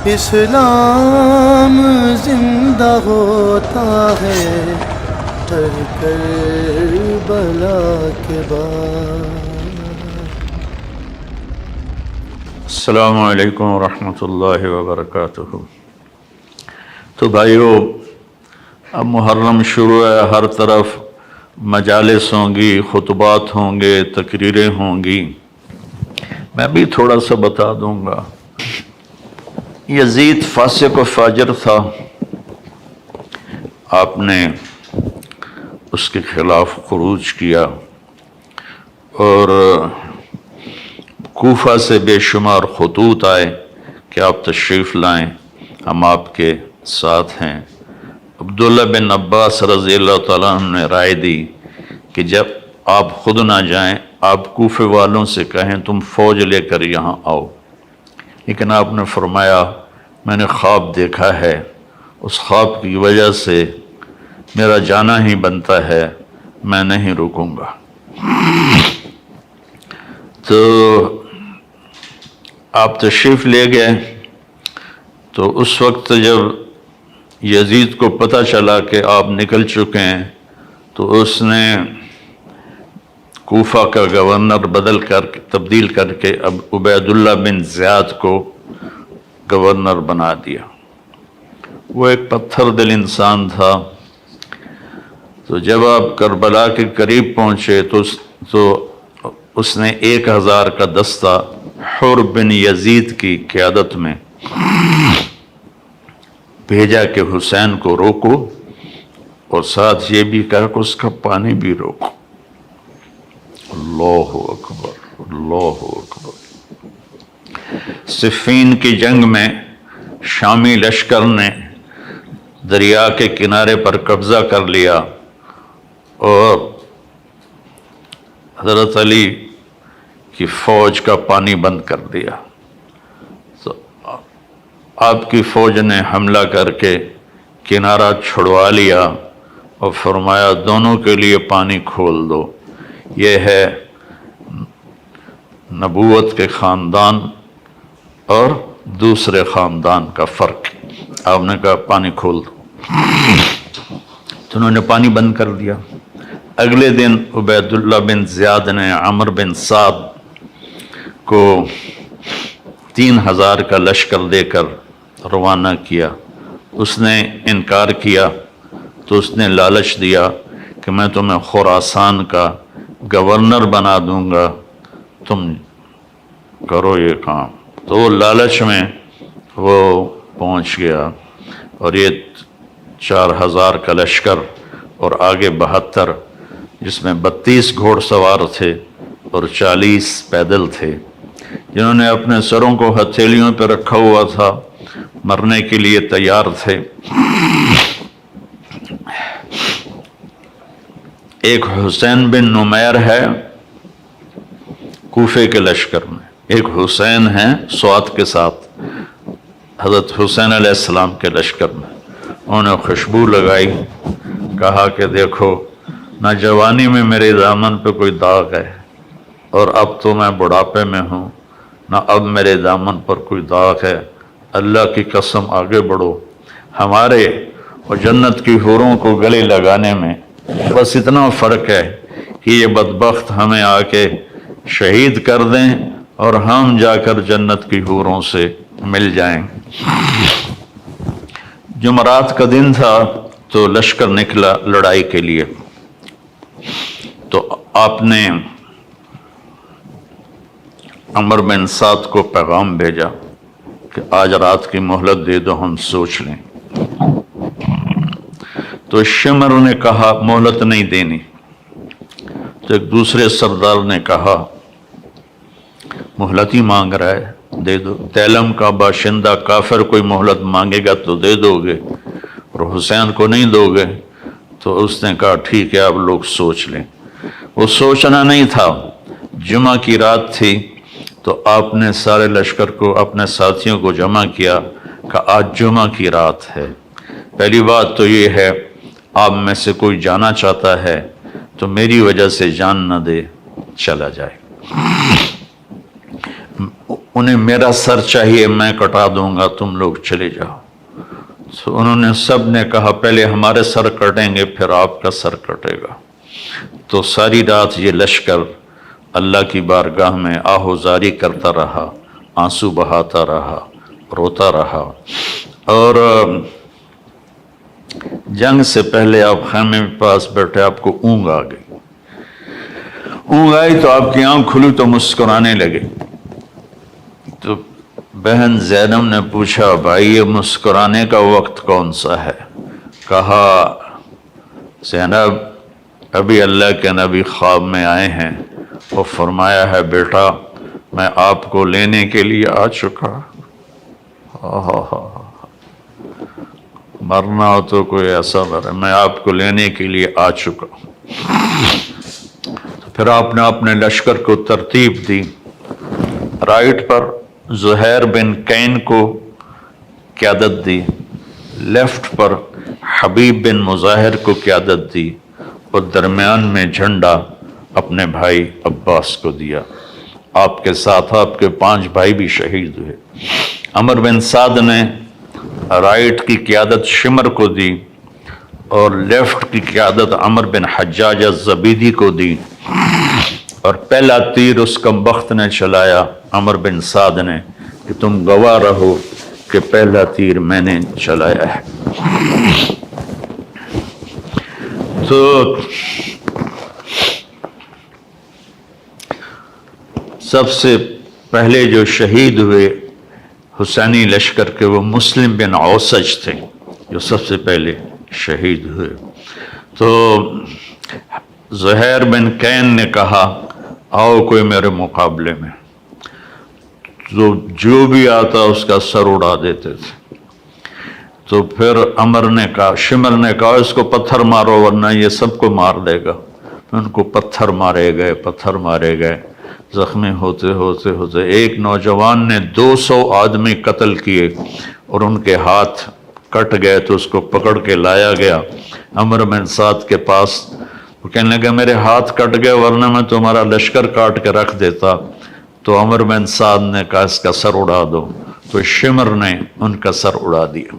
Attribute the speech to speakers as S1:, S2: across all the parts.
S1: اسلام زندہ ہوتا ہے ہر کربلا کے بعد۔
S2: السلام علیکم ورحمۃ اللہ وبرکاتہ۔ تو بھائیو، اب محرم شروع ہے، ہر طرف مجالس ہوں گی، خطبات ہوں گے، تقریریں ہوں گی۔ میں بھی تھوڑا سا بتا دوں گا۔ یزید فاسق و فاجر تھا، آپ نے اس کے خلاف خروج کیا اور کوفہ سے بے شمار خطوط آئے کہ آپ تشریف لائیں، ہم آپ کے ساتھ ہیں۔ عبداللہ بن عباس رضی اللہ تعالیٰ عنہ نے رائے دی کہ جب آپ خود نہ جائیں، آپ کوفے والوں سے کہیں تم فوج لے کر یہاں آؤ، لیکن آپ نے فرمایا میں نے خواب دیکھا ہے، اس خواب کی وجہ سے میرا جانا ہی بنتا ہے، میں نہیں رکوں گا۔ تو آپ تشریف لے گئے۔ تو اس وقت جب یزید کو پتہ چلا کہ آپ نکل چکے ہیں، تو اس نے کوفہ کا گورنر تبدیل کر کے اب عبید اللہ بن زیاد کو گورنر بنا دیا۔ وہ ایک پتھر دل انسان تھا۔ تو جب آپ کربلا کے قریب پہنچے تو اس نے 1000 کا دستہ حر بن یزید کی قیادت میں بھیجا کہ حسین کو روکو، اور ساتھ یہ بھی کہا کہ اس کا پانی بھی روکو۔ اللہ اکبر، اللہ اکبر۔ صفین کی جنگ میں شامی لشکر نے دریا کے کنارے پر قبضہ کر لیا اور حضرت علی کی فوج کا پانی بند کر دیا۔ تو آپ کی فوج نے حملہ کر کے کنارہ چھڑوا لیا اور فرمایا دونوں کے لیے پانی کھول دو۔ یہ ہے نبوت کے خاندان اور دوسرے خاندان کا فرق۔ آپ نے کہا پانی کھول دو، تو انہوں نے پانی بند کر دیا۔ اگلے دن عبید اللہ بن زیاد نے عمر بن سعد کو 3000 کا لشکر دے کر روانہ کیا۔ اس نے انکار کیا تو اس نے لالچ دیا کہ میں تمہیں خراسان کا گورنر بنا دوں گا، تم کرو یہ کام۔ تو وہ لالچ میں وہ پہنچ گیا، اور یہ 4000 کا لشکر اور آگے 72 جس میں 32 گھوڑ سوار تھے اور 40 پیدل تھے، جنہوں نے اپنے سروں کو ہتھیلیوں پہ رکھا ہوا تھا، مرنے کے لیے تیار تھے۔ ایک حسین بن نمیر ہے کوفے کے لشکر میں، ایک حسین ہے سوات کے ساتھ حضرت حسین علیہ السلام کے لشکر میں۔ انہوں نے خوشبو لگائی، کہا کہ دیکھو نہ جوانی میں میرے دامن پہ کوئی داغ ہے، اور اب تو میں بڑھاپے میں ہوں، نہ اب میرے دامن پر کوئی داغ ہے۔ اللہ کی قسم آگے بڑھو، ہمارے اور جنت کی حوروں کو گلے لگانے میں بس اتنا فرق ہے کہ یہ بدبخت ہمیں آ کے شہید کر دیں اور ہم جا کر جنت کی حوروں سے مل جائیں۔ جمعرات کا دن تھا تو لشکر نکلا لڑائی کے لیے۔ تو آپ نے عمر بن سعد کو پیغام بھیجا کہ آج رات کی مہلت دے دو، ہم سوچ لیں۔ تو شمر نے کہا مہلت نہیں دینی۔ تو ایک دوسرے سردار نے کہا مہلت ہی مانگ رہا ہے، دے دو۔ تیلم کا باشندہ کافر کوئی مہلت مانگے گا تو دے دو گے، اور حسین کو نہیں دو گے؟ تو اس نے کہا ٹھیک ہے، آپ لوگ سوچ لیں۔ وہ سوچنا نہیں تھا، جمعہ کی رات تھی، تو آپ نے سارے لشکر کو، اپنے ساتھیوں کو جمع کیا کہ آج جمعہ کی رات ہے۔ پہلی بات تو یہ ہے، آپ میں سے کوئی جانا چاہتا ہے تو میری وجہ سے جان نہ دے، چلا جائے۔ انہیں میرا سر چاہیے، میں کٹا دوں گا، تم لوگ چلے جاؤ۔ تو انہوں نے سب نے کہا پہلے ہمارے سر کٹیں گے پھر آپ کا سر کٹے گا۔ تو ساری رات یہ لشکر اللہ کی بارگاہ میں آہوزاری کرتا رہا، آنسو بہاتا رہا، روتا رہا، اور جنگ سے پہلے آپ خیمے کے پاس بیٹھے، آپ کو اونگ آ گئی۔ اونگ آئی تو آپ کی آنکھ کھلی تو مسکرانے لگے۔ تو بہن زینب نے پوچھا بھائی یہ مسکرانے کا وقت کون سا ہے؟ کہا زینب ابھی اللہ کے نبی خواب میں آئے ہیں، وہ فرمایا ہے بیٹا میں آپ کو لینے کے لیے آ چکا۔ مرنا ہو تو کوئی ایسا مرے، میں آپ کو لینے کے لیے آ چکا۔ پھر آپ نے اپنے لشکر کو ترتیب دی، رائٹ پر زہیر بن کین کو قیادت دی، لیفٹ پر حبیب بن مظاہر کو قیادت دی، اور درمیان میں جھنڈا اپنے بھائی عباس کو دیا۔ آپ کے ساتھ آپ کے 5 بھائی بھی شہید ہوئے۔ عمر بن سعد نے رائٹ کی قیادت شمر کو دی اور لیفٹ کی قیادت عمر بن حجاج الزبیدی کو دی، اور پہلا تیر اس کمبخت نے چلایا عمر بن سعد نے کہ تم گواہ رہو کہ پہلا تیر میں نے چلایا ہے۔ تو سب سے پہلے جو شہید ہوئے حسینی لشکر کے وہ مسلم بن اوسج تھے جو سب سے پہلے شہید ہوئے۔ تو زہیر بن کین نے کہا آؤ کوئی میرے مقابلے میں، تو جو بھی آتا اس کا سر اڑا دیتے تھے۔ تو پھر عمر نے کہا، شمر نے کہا اس کو پتھر مارو ورنہ یہ سب کو مار دے گا۔ ان کو پتھر مارے گئے، زخمی ہوتے ہوتے ایک نوجوان نے 200 آدمی قتل کیے اور ان کے ہاتھ کٹ گئے، تو اس کو پکڑ کے لایا گیا عمر بن سعد کے پاس۔ وہ کہنے لگا میرے ہاتھ کٹ گئے ورنہ میں تمہارا لشکر کاٹ کے رکھ دیتا۔ تو عمر بن سعد نے کہا اس کا سر اڑا دو، تو شمر نے ان کا سر اڑا دیا۔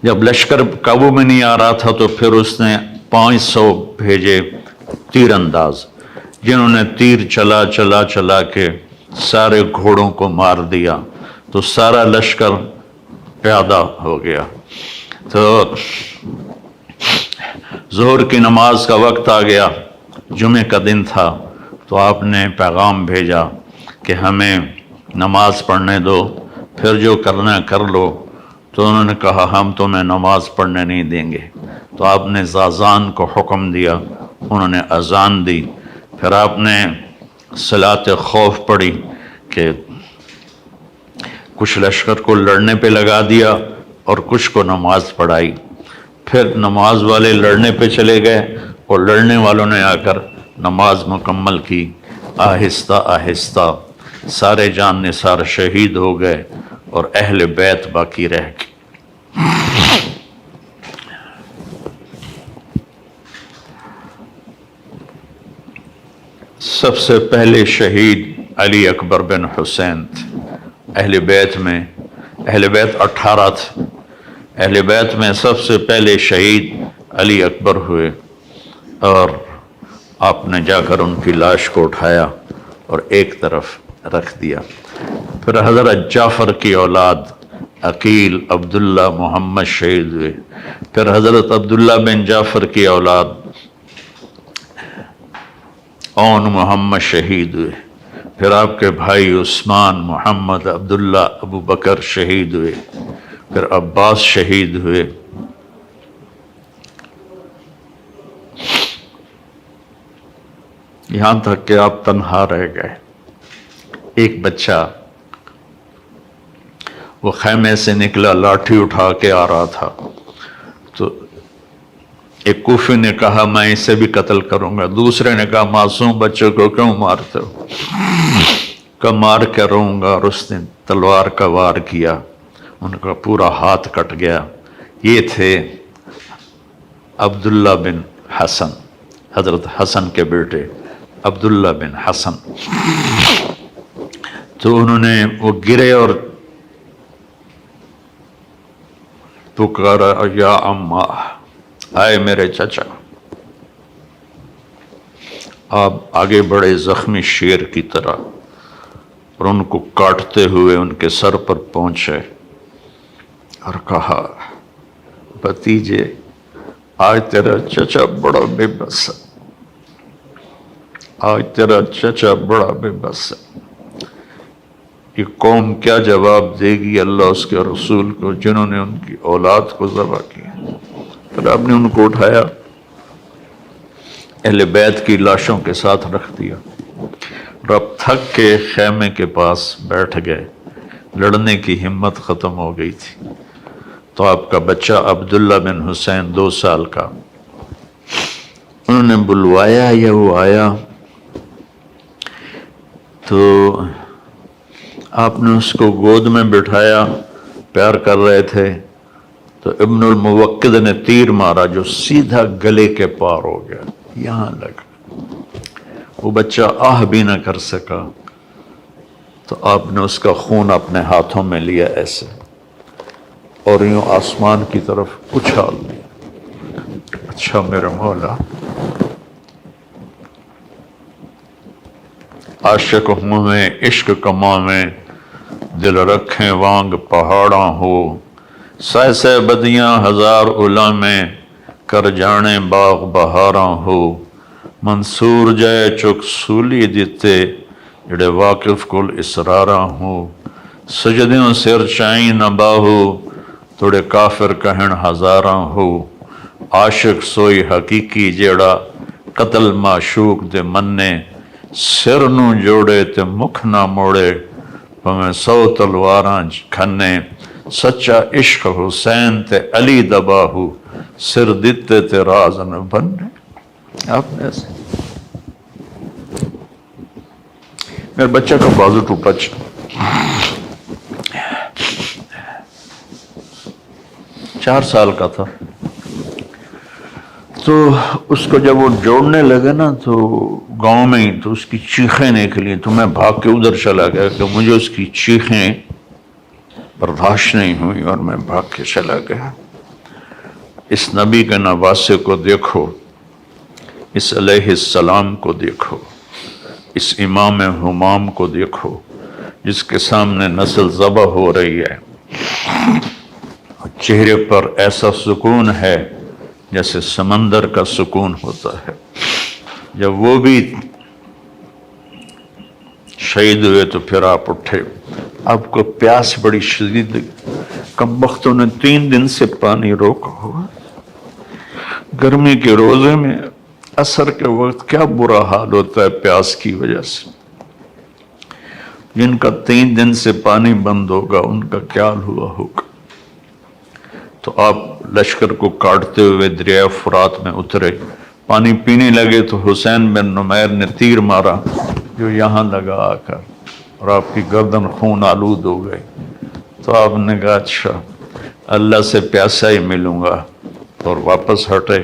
S2: جب لشکر قابو میں نہیں آ رہا تھا تو پھر اس نے 500 بھیجے تیر انداز، جنہوں نے تیر چلا کے سارے گھوڑوں کو مار دیا، تو سارا لشکر پیادہ ہو گیا۔ تو ظہر کی نماز کا وقت آ گیا، جمعے کا دن تھا، تو آپ نے پیغام بھیجا کہ ہمیں نماز پڑھنے دو، پھر جو کرنا ہے کر لو۔ تو انہوں نے کہا ہم تمہیں نماز پڑھنے نہیں دیں گے۔ تو آپ نے اذان کو حکم دیا، انہوں نے اذان دی، پھر آپ نے صلاۃ خوف پڑھی کہ کچھ لشکر کو لڑنے پہ لگا دیا اور کچھ کو نماز پڑھائی۔ پھر نماز والے لڑنے پہ چلے گئے اور لڑنے والوں نے آ کر نماز مکمل کی۔ آہستہ آہستہ سارے جان نثار شہید ہو گئے اور اہل بیت باقی رہ گئے۔ سب سے پہلے شہید علی اکبر بن حسین تھے۔ اہل بیت 18 تھے، اہل بیت میں سب سے پہلے شہید علی اکبر ہوئے، اور آپ نے جا کر ان کی لاش کو اٹھایا اور ایک طرف رکھ دیا۔ پھر حضرت جعفر کی اولاد عقیل، عبداللہ، محمد شہید ہوئے۔ پھر حضرت عبداللہ بن جعفر کی اولاد اون محمد شہید ہوئے۔ پھر آپ کے بھائی عثمان، محمد، عبداللہ، ابو بکر شہید ہوئے۔ پھر عباس شہید ہوئے۔ یہاں تک کہ آپ تنہا رہ گئے۔ ایک بچہ وہ خیمے سے نکلا، لاٹھی اٹھا کے آ رہا تھا، تو ایک کوفی نے کہا میں اسے بھی قتل کروں گا، دوسرے نے کہا معصوم بچوں کو کیوں مارتے ہو؟ کہ مار کے رہوں گا، اور اس نے تلوار کا وار کیا، ان کا پورا ہاتھ کٹ گیا۔ یہ تھے عبداللہ بن حسن، حضرت حسن کے بیٹے عبداللہ بن حسن۔ تو انہوں نے وہ گرے اور پکارا یا اماں، آئے میرے چچا. آپ آگے بڑھے زخمی شیر کی طرح اور ان کو کاٹتے ہوئے ان کے سر پر پہنچے اور کہا بھتیجے آج تیرا چچا بڑا بے بس ہے، آج تیرا چچا بڑا بے بس ہے. یہ قوم کیا جواب دے گی اللہ اس کے رسول کو جنہوں نے ان کی اولاد کو ذبح کیا؟ پھر آپ نے ان کو اٹھایا، اہل بیت کی لاشوں کے ساتھ رکھ دیا اور اب تھک کے خیمے کے پاس بیٹھ گئے. لڑنے کی ہمت ختم ہو گئی تھی. تو آپ کا بچہ عبداللہ بن حسین 2 سال کا، انہوں نے بلوایا یا وہ آیا تو آپ نے اس کو گود میں بٹھایا، پیار کر رہے تھے تو ابن الموقد نے تیر مارا جو سیدھا گلے کے پار ہو گیا، یہاں لگا. وہ بچہ آہ بھی نہ کر سکا تو آپ نے اس کا خون اپنے ہاتھوں میں لیا ایسے اور یوں آسمان کی طرف اچھال دیا. اچھا میرے مولا، عاشق ہوں میں عشق کماں میں، دل رکھیں وانگ پہاڑاں ہو. سہ سہ بدیاں ہزار الا میں، کر جانے باغ بہاراں ہو. منصور جائے چک سولی دیتے، جڑے واقف کل اسراراں ہو. سجدیوں سر چائیں نہ باہو، توڑے کافر کہن ہزاراں ہو. عاشق سوئی حقیقی جیڑا، قتل معشوق دے مننے. سر نو جوڑے تے مکھ نہ موڑے، پمیں 100 تلواراں کھنے. سچا عشق حسین تے علی دباہو، سر دیتے تے راز نہ بننے. آپ نے ایسے میرے بچہ کا بازو ٹوٹا 4 سال کا تھا. تو اس کو جب وہ جوڑنے لگے نا تو گاؤں میں ہی تو اس کی چیخیں نکلی، تو میں بھاگ کے ادھر چلا گیا کہ مجھے اس کی چیخیں برداشت نہیں ہوئی اور میں بھاگ کے چلا گیا. اس نبی کے نواسے کو دیکھو، اس علیہ السلام کو دیکھو، اس امام ہمام کو دیکھو جس کے سامنے نسل ذبح ہو رہی ہے. چہرے پر ایسا سکون ہے جیسے سمندر کا سکون ہوتا ہے. جب وہ بھی شہید ہوئے تو پھر آپ اٹھے. آپ کو پیاس بڑی شدید لگی، کم بختوں نے 3 دن سے پانی روکا ہوا. گرمی کے روزے میں عصر کے وقت کیا برا حال ہوتا ہے پیاس کی وجہ سے. جن کا 3 دن سے پانی بند ہوگا ان کا کیا ہوا ہوگا. تو آپ لشکر کو کاٹتے ہوئے دریائے فرات میں اترے، پانی پینے لگے تو حسین بن نمیر نے تیر مارا جو یہاں لگا آ کر اور آپ کی گردن خون آلود ہو گئی. تو آپ نے کہا اچھا اللہ سے پیاسا ہی ملوں گا، اور واپس ہٹے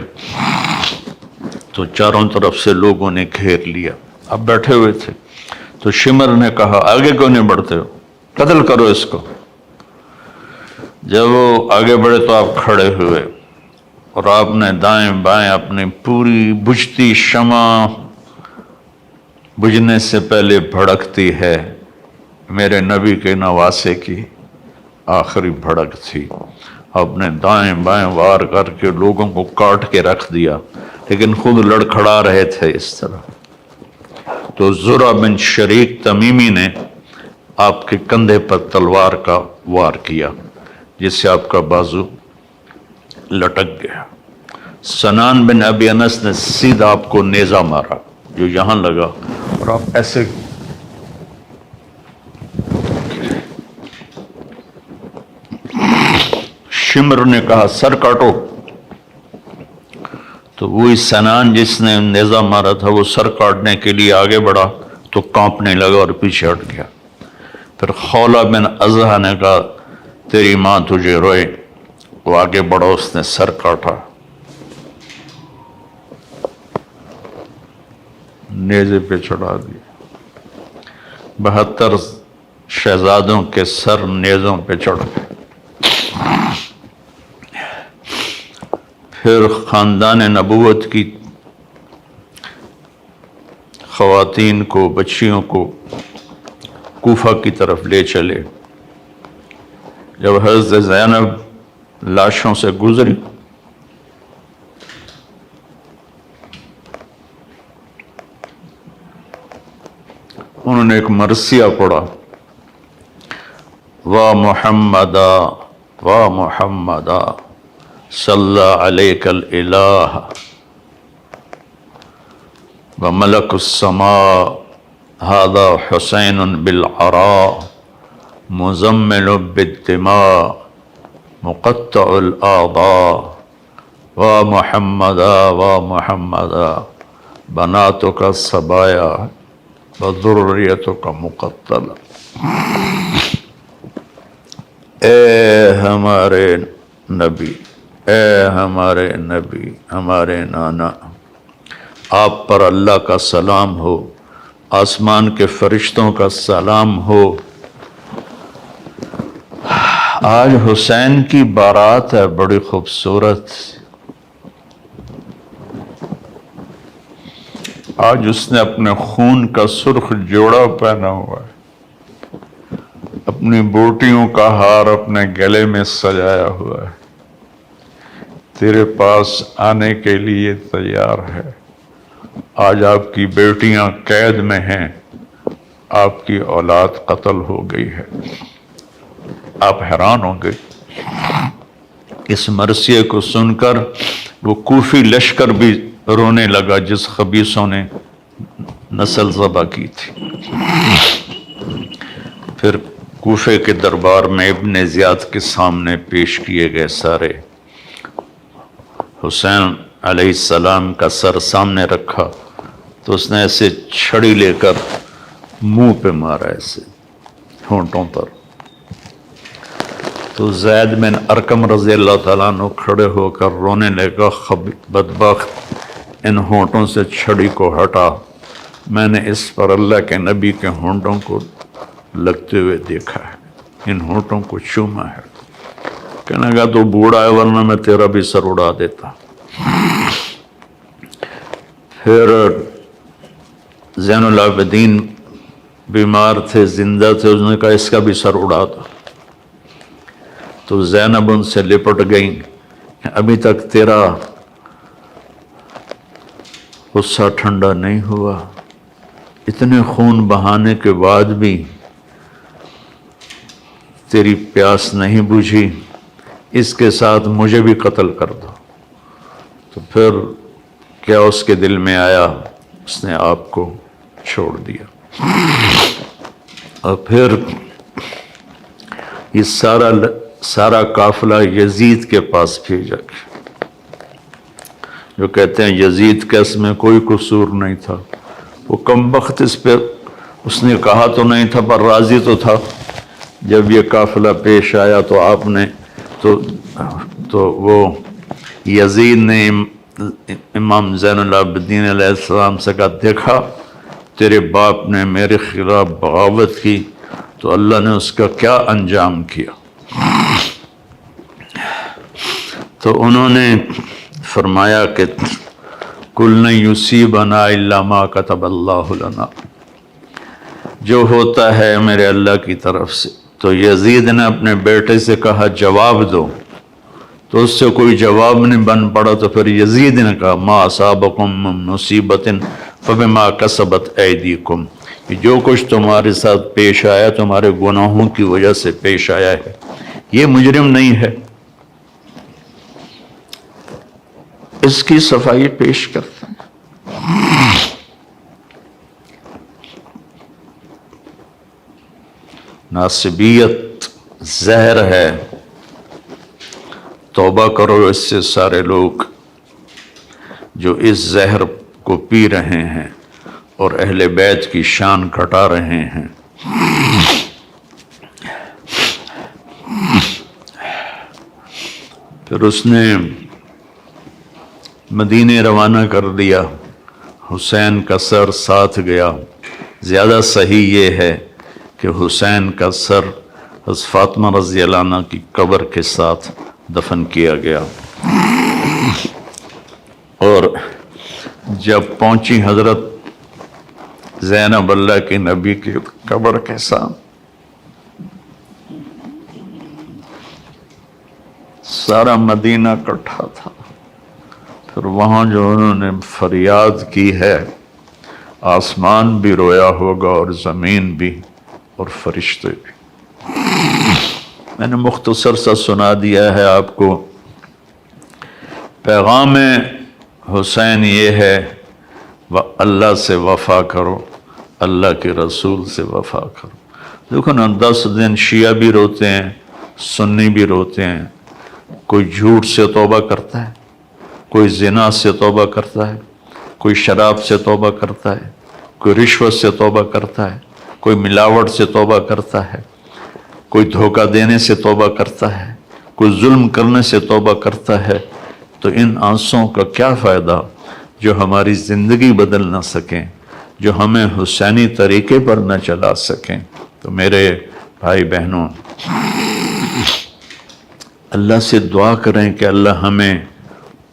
S2: تو چاروں طرف سے لوگوں نے گھیر لیا. آپ بیٹھے ہوئے تھے تو شمر نے کہا آگے کیوں نہیں بڑھتے ہو، قتل کرو اس کو. جب وہ آگے بڑھے تو آپ کھڑے ہوئے اور آپ نے دائیں بائیں اپنی پوری بجھتی شمع، بجھنے سے پہلے بھڑکتی ہے، میرے نبی کے نواسے کی آخری بھڑک تھی. آپ نے دائیں بائیں وار کر کے لوگوں کو کاٹ کے رکھ دیا لیکن خود لڑکھڑا رہے تھے اس طرح. تو زرع بن شریک تمیمی نے آپ کے کندھے پر تلوار کا وار کیا جس سے آپ کا بازو لٹک گیا. سنان بن ابی انس نے سیدھا آپ کو نیزہ مارا جو یہاں لگا اور آپ ایسے شمر نے کہا سر کاٹو. تو وہی سنان جس نے نیزہ مارا تھا وہ سر کاٹنے کے لیے آگے بڑھا تو کانپنے لگا اور پیچھے ہٹ گیا. پھر خولہ بن ازہا نے کہا تیری ماں تجھے روئے. وہ آگے بڑھا، اس نے سر کاٹا، نیزے پہ چڑھا دیا. 72 شہزادوں کے سر نیزوں پہ چڑھ گئے۔ پھر خاندان نبوت کی خواتین کو، بچیوں کو کوفہ کی طرف لے چلے۔ جب حضرت زینب لاشوں سے گزری انہوں نے ایک مرثیہ پڑھا، وا محمدا وا محمدا صلی علیک الالہ وملک السماء ھذا حسین بالعراء مزمل بالدماء مقطع الاعضاء وا محمدا وا محمدا بناتک الصبایا وذریتک مقتلہ۔ اے ہمارے نبی، اے ہمارے نبی، ہمارے نانا، آپ پر اللہ کا سلام ہو، آسمان کے فرشتوں کا سلام ہو۔ آج حسین کی بارات ہے، بڑی خوبصورت۔ آج اس نے اپنے خون کا سرخ جوڑا پہنا ہوا ہے، اپنی بوٹیوں کا ہار اپنے گلے میں سجایا ہوا ہے، تیرے پاس آنے کے لیے تیار ہے۔ آج آپ کی بیٹیاں قید میں ہیں، آپ کی اولاد قتل ہو گئی ہے۔ آپ حیران ہوں گے۔ اس مرثیے کو سن کر وہ کوفی لشکر بھی رونے لگا جس خبیثوں نے نسل ذبح کی تھی۔ پھر کوفے کے دربار میں ابن زیاد کے سامنے پیش کیے گئے سارے۔ حسین علیہ السلام کا سر سامنے رکھا تو اس نے ایسے چھڑی لے کر منہ پہ مارا، ایسے ہونٹوں پر۔ تو زید بن ارقم رضی اللہ تعالیٰ عنہ کھڑے ہو کر رونے لگا، بدبخت، ان ہونٹوں سے چھڑی کو ہٹا، میں نے اس پر اللہ کے نبی کے ہونٹوں کو لگتے ہوئے دیکھا ہے، ان ہونٹوں کو چوما ہے۔ کہنے لگا تو بوڑھا ہے، ورنہ میں تیرا بھی سر اڑا دیتا۔ پھر زین العابدین بیمار تھے، زندہ تھے، اس نے کہا اس کا بھی سر اڑا دو۔ تو زینب ان سے لپٹ گئیں، ابھی تک تیرا غصہ ٹھنڈا نہیں ہوا، اتنے خون بہانے کے بعد بھی تیری پیاس نہیں بجھی، اس کے ساتھ مجھے بھی قتل کر دو۔ تو پھر کیا اس کے دل میں آیا، اس نے آپ کو چھوڑ دیا۔ اور پھر یہ سارا قافلہ یزید کے پاس بھیجا گیا، جو کہتے ہیں یزید کا اس میں کوئی قصور نہیں تھا، وہ کمبخت اس پہ اس نے کہا تو نہیں تھا پر راضی تو تھا۔ جب یہ قافلہ پیش آیا تو آپ نے تو وہ یزید نے امام زین العابدین علیہ السلام سے کہا، دیکھا تیرے باپ نے میرے خلاف بغاوت کی تو اللہ نے اس کا کیا انجام کیا۔ تو انہوں نے فرمایا کہ کل لن یصیبنا الا ما کتب اللہ لنا، جو ہوتا ہے میرے اللہ کی طرف سے۔ تو یزید نے اپنے بیٹے سے کہا جواب دو، تو اس سے کوئی جواب نہیں بن پڑا، تو پھر یزید نے کہا ما اصابکم من مصیبت فبما کسبت ایدیکم، جو کچھ تمہارے ساتھ پیش آیا تمہارے گناہوں کی وجہ سے پیش آیا ہے، یہ مجرم نہیں ہے۔ اس کی صفائی پیش کرتے ہیں۔ ناصبیت زہر ہے، توبہ کرو اس سے سارے لوگ جو اس زہر کو پی رہے ہیں اور اہل بیت کی شان گھٹا رہے ہیں۔ پھر اس نے مدینے روانہ کر دیا، حسین کا سر ساتھ گیا۔ زیادہ صحیح یہ ہے کہ حسین کا سر حضرت فاطمہ رضی اللہ عنہ کی قبر کے ساتھ دفن کیا گیا، اور جب پہنچی حضرت زینب اللہ کی نبی کی قبر کے ساتھ، سارا مدینہ اکٹھا تھا، پھر وہاں جو انہوں نے فریاد کی ہے، آسمان بھی رویا ہوگا اور زمین بھی اور فرشتے بھی۔ میں نے مختصر سا سنا دیا ہے آپ کو۔ پیغام حسین یہ ہے، اللہ سے وفا کرو، اللہ کے رسول سے وفا کرو۔ دیکھو نا، 10 دن شیعہ بھی روتے ہیں، سنی بھی روتے ہیں، کوئی جھوٹ سے توبہ کرتا ہے، کوئی زنا سے توبہ کرتا ہے، کوئی شراب سے توبہ کرتا ہے، کوئی رشوت سے توبہ کرتا ہے، کوئی ملاوٹ سے توبہ کرتا ہے، کوئی دھوکہ دینے سے توبہ کرتا ہے، کوئی ظلم کرنے سے توبہ کرتا ہے۔ تو ان آنسوں کا کیا فائدہ جو ہماری زندگی بدل نہ سکیں، جو ہمیں حسینی طریقے پر نہ چلا سکیں؟ تو میرے بھائی بہنوں، اللہ سے دعا کریں کہ اللہ ہمیں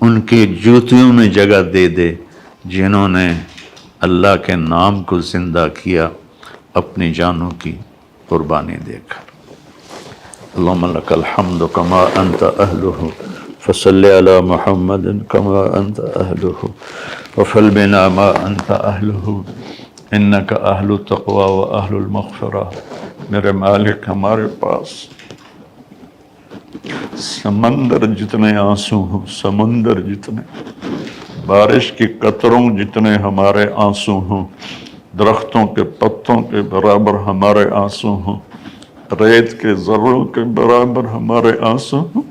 S2: ان کی جوتیوں میں جگہ دے دے جنہوں نے اللہ کے نام کو زندہ کیا اپنی جانوں کی قربانی دے کر۔ اللہم لک الحمد کما انت اہلہ فصلی علی محمد کما انت اہلہ وفعل بنا ما انت اہلہ انک اہل التقوی و اہل المغفرہ۔ میرے مالک، ہمارے پاس سمندر جتنے آنسو ہوں، سمندر جتنے، بارش کی قطروں جتنے ہمارے آنسو ہوں، درختوں کے پتوں کے برابر ہمارے آنسو ہوں، ریت کے ذروں کے برابر ہمارے آنسو ہوں،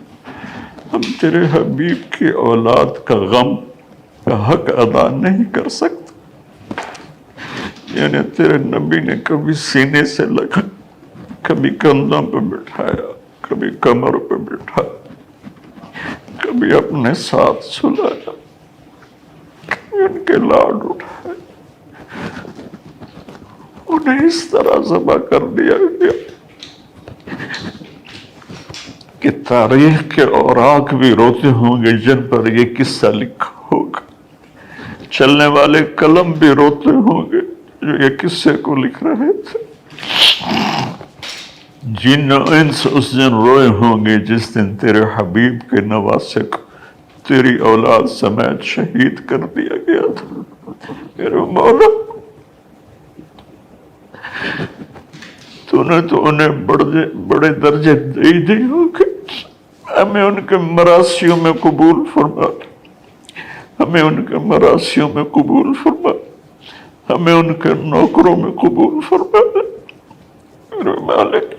S2: ہم تیرے حبیب کی اولاد کا غم کا حق ادا نہیں کر سکتے۔ یعنی تیرے نبی نے کبھی سینے سے لگا، کبھی کندھوں پہ بٹھایا، کبھی کمر پہ بٹھایا، کبھی اپنے ساتھ سلایا، کبھی ان کے لاڈ اٹھائے، انہیں اس طرح ذبح کر دیا گیا کہ تاریخ کے اوراق بھی روتے ہوں گے جن پر یہ قصہ لکھا ہوگا، چلنے والے قلم بھی روتے ہوں گے جو یہ قصے کو لکھ رہے تھے، جن انس اس دن روئے ہوں گے جس دن تیرے حبیب کے نواسے کو تیری اولاد سمیت شہید کر دیا گیا تھا۔ میرے مولا، تو نے تو انہیں بڑے درجے دے دی ہوگے، ہمیں ان کے مراسیوں میں قبول فرما، ہمیں ان کے مراسیوں میں قبول فرما، ہمیں ان کے نوکروں میں قبول فرما۔ میرے مالک،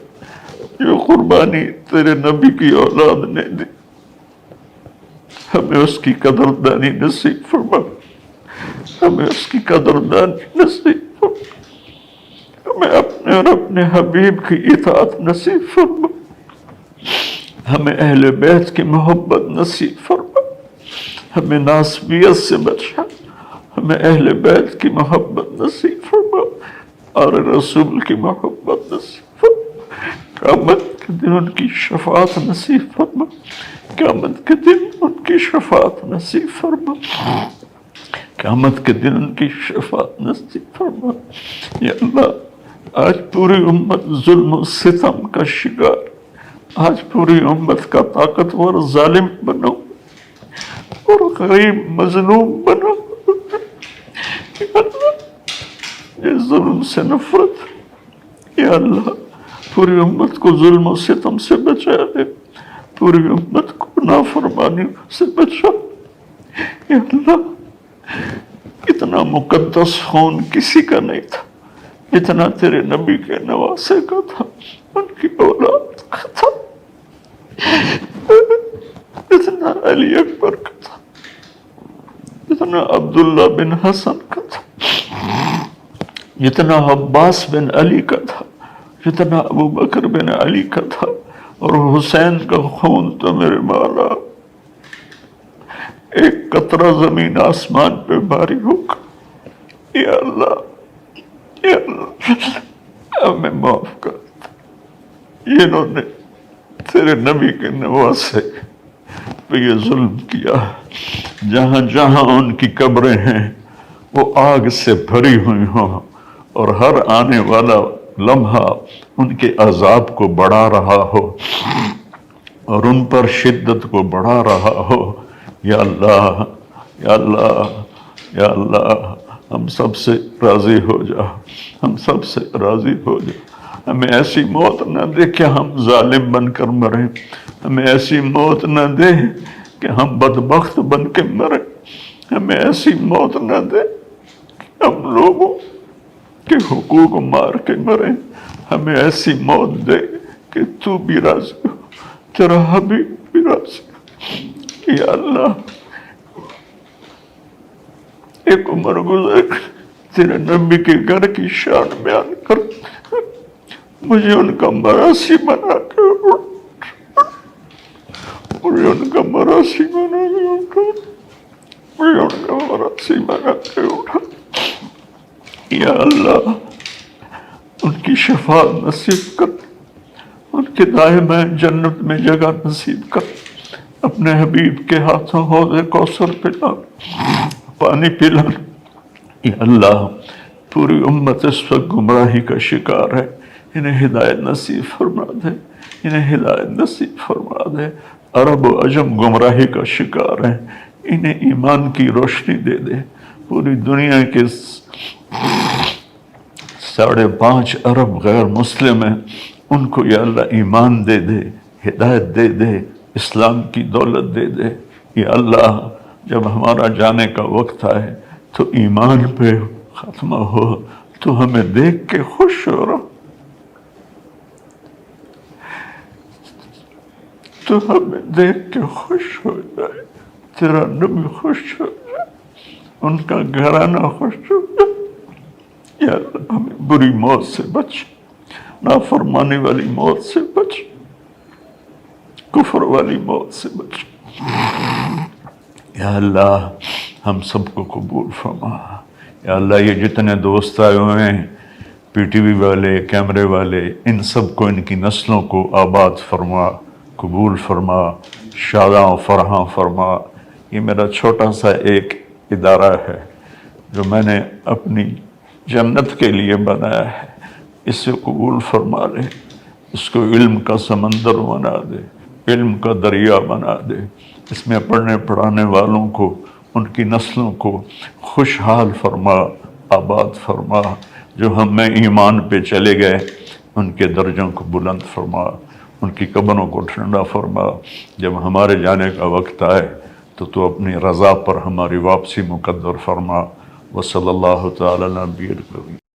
S2: جو قربانی تیرے نبی کی اولاد نے دی، ہمیں اس کی قدردانی نصیب فرما، ہمیں اس کی قدردانی نصیب فرما، ہمیں اپنے اور اپنے حبیب کی اطاعت نصیب فرما، ہمیں اہل بیت کی محبت نصیب فرما، ہمیں ناسبیت سے بچا، ہمیں اہل بیت کی محبت نصیب فرما اور رسول کی محبت نصیب فرما۔ قیامت کے دن ان کی شفاعت نصیب فرما، قیامت کے دن ان کی شفاعت نصیب فرما، قیامت کے دن ان کی شفاعت نصیب فرما۔ یا اللہ، آج پوری امت ظلم و ستم کا شکار، آج پوری امت کا طاقتور ظالم بنو اور غریب مظلوم بنو۔ یا اللہ، یہ ظلم سے نفرت، یا اللہ پوری امت کو ظلم و ستم سے بچا دے، پوری امت کو نافرمانی سے بچا۔ یا اللہ، اتنا مقدس خون کسی کا نہیں تھا جتنا تیرے نبی کے نواسے کا تھا، ان کی اولاد کا تھا، جتنا علی اکبر کا تھا، جتنا عبداللہ بن حسن کا تھا، جتنا عباس بن علی کا تھا، جتنا ابو بکر بن علی کا تھا، اور حسین کا خون تو میرے مولا ایک قطرہ زمین آسمان پہ باری ہوگا۔ یا اللہ، یا اللہ، ہمیں معاف کر دے، انہوں نے تیرے نبی کے نواسے پہ یہ ظلم کیا، جہاں جہاں ان کی قبریں ہیں وہ آگ سے بھری ہوئی ہوں، اور ہر آنے والا لمحہ ان کے عذاب کو بڑھا رہا ہو اور ان پر شدت کو بڑھا رہا ہو۔ یا اللہ، یا اللہ، یا اللہ، ہم سب سے راضی ہو جا، ہم سب سے راضی ہو جا۔ ہمیں ایسی موت نہ دے کہ ہم ظالم بن کر مریں، ہمیں ایسی موت نہ دے کہ ہم بدبخت بن کے مریں، ہمیں ایسی موت نہ دے کہ ہم لوگوں کے حقوق مار کے مریں، ہمیں ایسی موت دے کہ تو بھی راضی ہو، تیرا حبیب بھی راضی ہو۔ یا اللہ، ایک عمر گزر تیرے نبی کے گھر کی شان بیان کر، مجھے ان کا مراثی بنا کے اٹھا، مجھے ان کا مراثی بنا کے اٹھا، مجھے ان کا مراثی بنا کے اٹھا۔ یا اللہ، ان کی شفاعت نصیب کر، ان کے دائمِ جنت میں جگہ نصیب کر، اپنے حبیب کے ہاتھوں حوض کوثر پلا، پانی پلا۔ یا اللہ، پوری امت اس وقت گمراہی کا شکار ہے، انہیں ہدایت نصیب فرما دے، انہیں ہدایت نصیب فرما دے۔ عرب و عجم گمراہی کا شکار ہیں، انہیں ایمان کی روشنی دے دے۔ پوری دنیا کے 5.5 ارب غیر مسلم ہیں، ان کو یا اللہ ایمان دے دے، ہدایت دے دے، اسلام کی دولت دے دے۔ یا اللہ، جب ہمارا جانے کا وقت آئے تو ایمان پہ ختمہ ہو، تو ہمیں دیکھ کے خوش ہو رہا، تو ہمیں دیکھ کے خوش ہو جائے، تیرا نبی خوش ہو جائے، ان کا گھرانہ خوش ہو جائے۔ یا اللہ، ہمیں بری موت سے بچ، نافرمانی والی موت سے بچ، کفر والی موت سے بچ۔ یا اللہ، ہم سب کو قبول فرما۔ یا اللہ، یہ جتنے دوست آئے ہوئے ہیں، پی ٹی وی والے، کیمرے والے، ان سب کو، ان کی نسلوں کو آباد فرما، قبول فرما، شاداں و فرحاں فرما۔ یہ میرا چھوٹا سا ایک ادارہ ہے جو میں نے اپنی جنت کے لیے بنایا ہے، اسے قبول فرما لے، اس کو علم کا سمندر بنا دے، علم کا دریا بنا دے، اس میں پڑھنے پڑھانے والوں کو، ان کی نسلوں کو خوشحال فرما، آباد فرما۔ جو ہم میں ایمان پہ چلے گئے، ان کے درجوں کو بلند فرما، ان کی قبروں کو ٹھنڈا فرما۔ جب ہمارے جانے کا وقت آئے تو اپنی رضا پر ہماری واپسی مقدر فرما۔ وصلی اللہ تعالی علی نبی الکریم۔